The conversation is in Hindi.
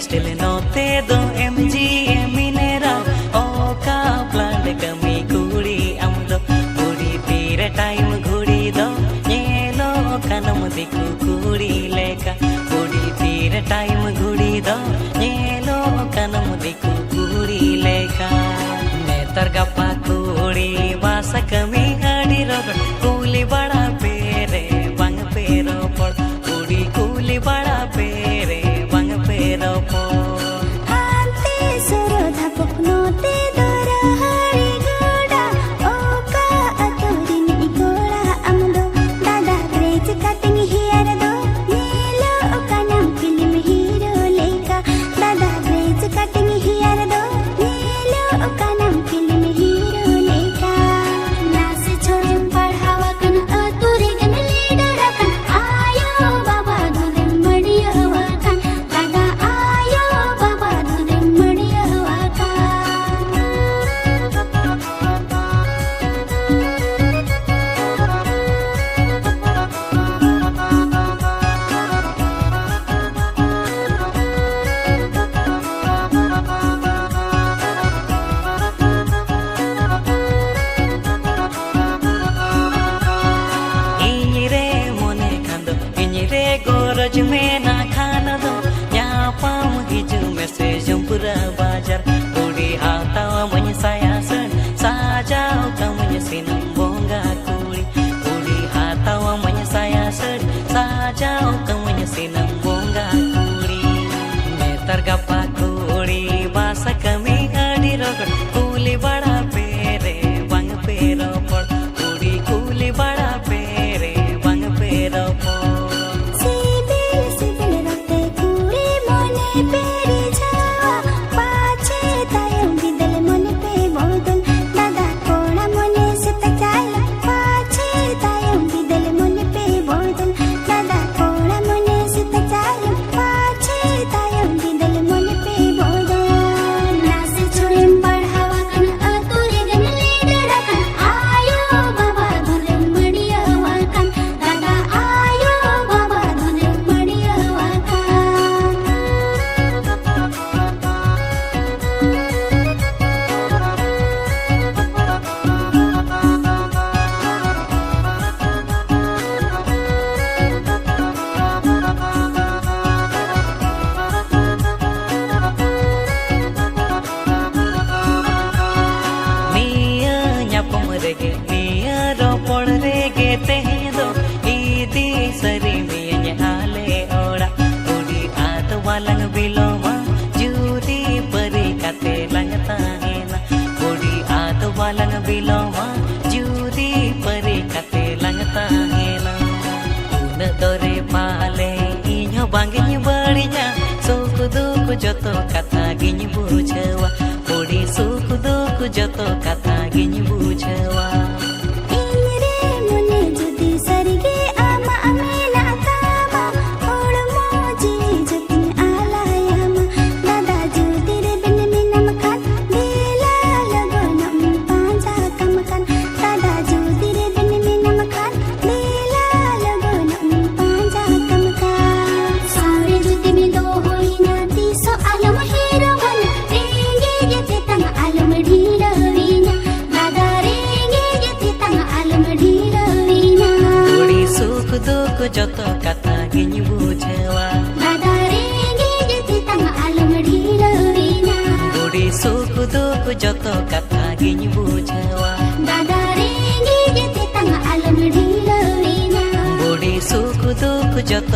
स्टिल नोते दो MG मिनेरा ओका प्लांट कमी कुड़ी अमदो कुड़ी तीर टाइम घुड़ी दो येलो कनम दिखु कुड़ी लेका कुड़ी तीर टाइम घुड़ी दो येलो कनम दिखु कुड़ी लेका नेतर गप्पा कुड़ी वासा कमी हड़ी रोड कूली बड़ा पेरे बंग पेरो पड़ कुड़ी कूली बड़ा पेरे बंग पेरो पड़ आंते सुरो धापक नोते दोरा हरी गोड़ा ओका अतोरिन इकोड़ा अमदो दादा ग्रेज कटिंग हियर दो नीलो ओका नाम फिल्म हीरो लेका दादा ग्रेज कटिंग हियर दो नीलो ओका नाम फिल्म हीरो लेका नास छोड़े पढ़ावा कन अतुरे गन लीडर कन आयो बाबा धुरे मड़िया वकन दादा आयो बाबा धुरे मड़िया वकन इनिरे मोने खांदो इनिरे गोरज में ना खाना दो यहाँ पाम हिजु में से जंपुरा बाजार कुड़ी हातावा मनी साया सन साजाओ का मनी सिनम बोंगा कुड़ी हातावा मनी साया सन साजाओ का मनी सिनम बोंगा कुड़ी नेतर गप्पा कुड़ी बासा कमी हड़ी रोगड़ कूली बड़ा पेरे बंग पेरो पड़ कुड़ी कूली बड़ा पेरे बंग पेरो पड़ सिबिल सिबिल रखते कुड़ी मोने पेरी जावा पाछे तायम बिदल मोने पे बोदल दादा कोड़ा मोने से तचाल पाछे तायम बिदल मोने पे बोदल दादा कोड़ा मोने से तचाल पाछे तायम बिदल मोने पे बोदल नास छोड़े पढ़ावा कन अतुरे गन लीडर कन आयो बाबा धुरे मड़िया वकन दादा आयो बाबा धुरे मड़िया वकन Mia nyapom rege mia ropor rege tehdo idi sari mia nyale ora udi at walang biloma judi pari kate langta hena udi at walang biloma judi pari kate langta hena una dore pale inyo banginya barinya suku duku joto kata ginya bujawa udi suku duku joto kata ginya bujawa इनिरे मुने जुदी सरगे आमा अमेला कामा ओड़ मोजी जुतिन आलायामा दादा जुदी रे बिन मिनम खान बेला लगो नम पांजा कम खान दादा जुदी रे बिन मिनम खान बेला लगो नम पांजा कम खान सारे जुदी में दो होई ना तीसो आलम हीरो बन रेंगे ये तंग आलम ढीला वीना दादा रेंगे ये तंग आलम ढीला Veena udi suku duku joto kata ginya bujawa दादा रेंगे ये तंग आलम ढीला Veena udi suku duku joto kata ginya bujawa दादा रेंगे ये तंग आलम ढीला Veena udi suku duku joto